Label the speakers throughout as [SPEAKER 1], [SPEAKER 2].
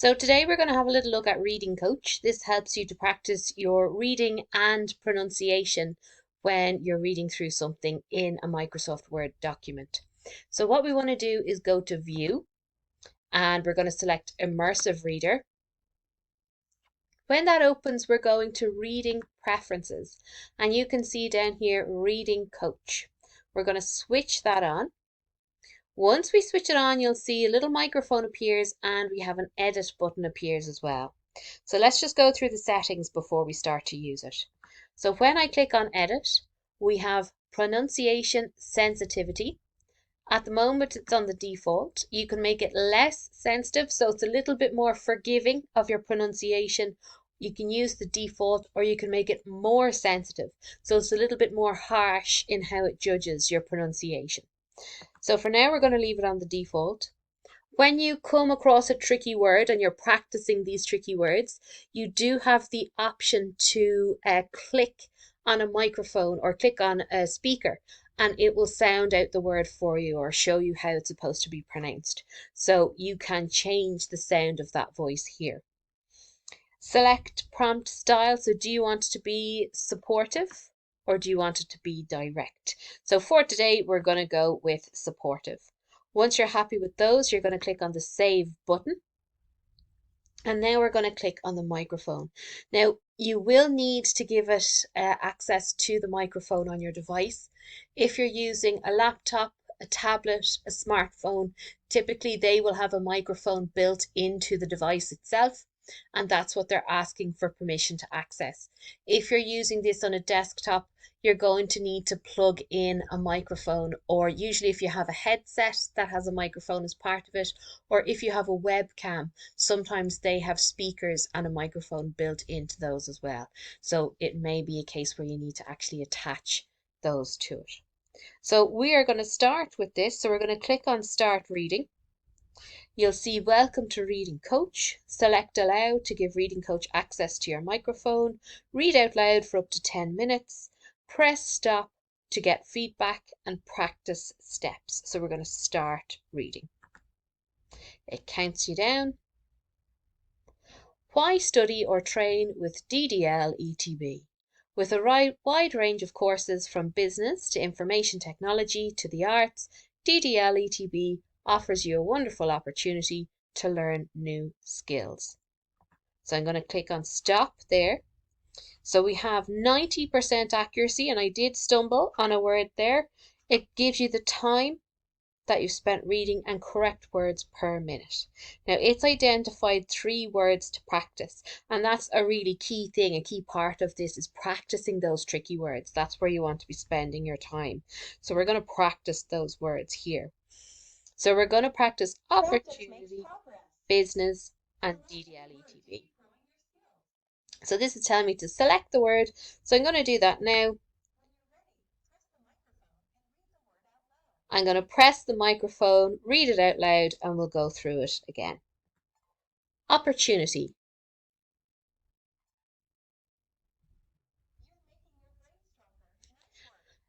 [SPEAKER 1] So today we're going to have a little look at Reading Coach. This helps you to practice your reading and pronunciation when you're reading through something in a Microsoft Word document. So what we want to do is go to View and we're going to select Immersive Reader. When that opens, we're going to Reading Preferences and you can see down here Reading Coach. We're going to switch that on. Once we switch it on, you'll see a little microphone appears and we have an edit button appears as well. So let's just go through the settings before we start to use it. So when I click on edit, we have pronunciation sensitivity. At the moment, it's on the default. You can make it less sensitive, so it's a little bit more forgiving of your pronunciation. You can use the default or you can make it more sensitive. So it's a little bit more harsh in how it judges your pronunciation. So for now, we're going to leave it on the default. When you come across a tricky word and you're practicing these tricky words, you do have the option to click on a microphone or click on a speaker and it will sound out the word for you or show you how it's supposed to be pronounced. So you can change the sound of that voice here. Select prompt style. So do you want it to be supportive or do you want it to be direct? So for today, we're going to go with supportive. Once you're happy with those, you're going to click on the save button. And now we're going to click on the microphone. Now, you will need to give it access to the microphone on your device. If you're using a laptop, a tablet, a smartphone, typically they will have a microphone built into the device itself. And that's what they're asking for permission to access. If you're using this on a desktop, you're going to need to plug in a microphone, or usually if you have a headset that has a microphone as part of it, or if you have a webcam, sometimes they have speakers and a microphone built into those as well. So it may be a case where you need to actually attach those to it. So we are going to start with this. So we're going to click on Start Reading. You'll see Welcome to Reading Coach. Select Allow to give Reading Coach access to your microphone. Read out loud for up to 10 minutes. Press Stop to get feedback and practice steps. So we're going to start reading. It counts you down. Why study or train with DDL ETB? With a wide range of courses from business to information technology to the arts, DDL ETB offers you a wonderful opportunity to learn new skills. So I'm going to click on stop there. So we have 90% accuracy, and I did stumble on a word there. It gives you the time that you've spent reading and correct words per minute. Now it's identified 3 words to practice, and that's a really key thing. A key part of this is practicing those tricky words. That's where you want to be spending your time. So we're going to practice those words here. So we're going to practice opportunity, business, and DDL-ETB. So this is telling me to select the word. So I'm going to do that now. I'm going to press the microphone, read it out loud, and we'll go through it again. Opportunity.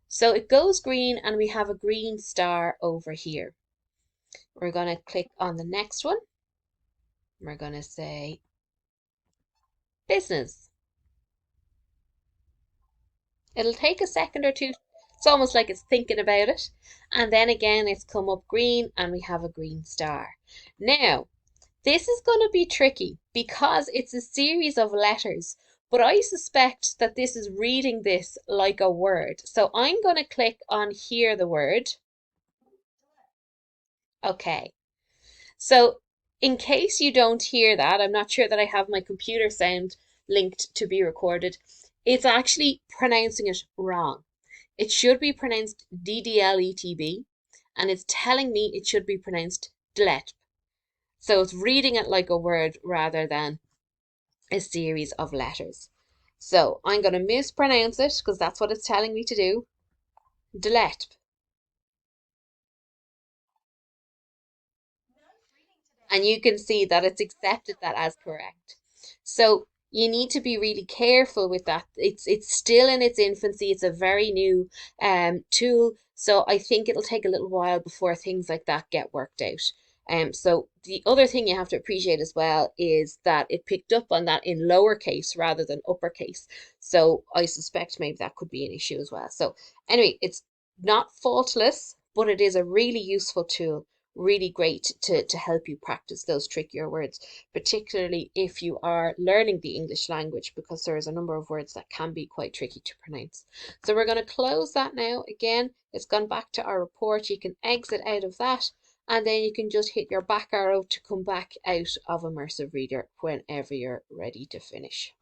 [SPEAKER 1] So it goes green and we have a green star over here. We're going to click on the next one. We're going to say business. It'll take a second or two. It's almost like it's thinking about it. And then again, it's come up green and we have a green star. Now, this is going to be tricky because it's a series of letters, but I suspect that this is reading this like a word. So I'm going to click on hear the word. Okay. So in case you don't hear that, I'm not sure that I have my computer sound linked to be recorded. It's actually pronouncing it wrong. It should be pronounced DDLETB, and it's telling me it should be pronounced DLETB. So it's reading it like a word rather than a series of letters. So I'm going to mispronounce it because that's what it's telling me to do. DLETB. And you can see that it's accepted that as correct. So you need to be really careful with that. It's still in its infancy. It's a very new tool. So I think it'll take a little while before things like that get worked out. So the other thing you have to appreciate as well is that it picked up on that in lowercase rather than uppercase. So I suspect maybe that could be an issue as well. So anyway, it's not faultless, but it is a really useful tool, really great to help you practice those trickier words, particularly if you are learning the English language, because there is a number of words that can be quite tricky to pronounce. So we're going to close that now. Again, it's gone back to our report. You can exit out of that, and then you can just hit your back arrow to come back out of Immersive Reader whenever you're ready to finish.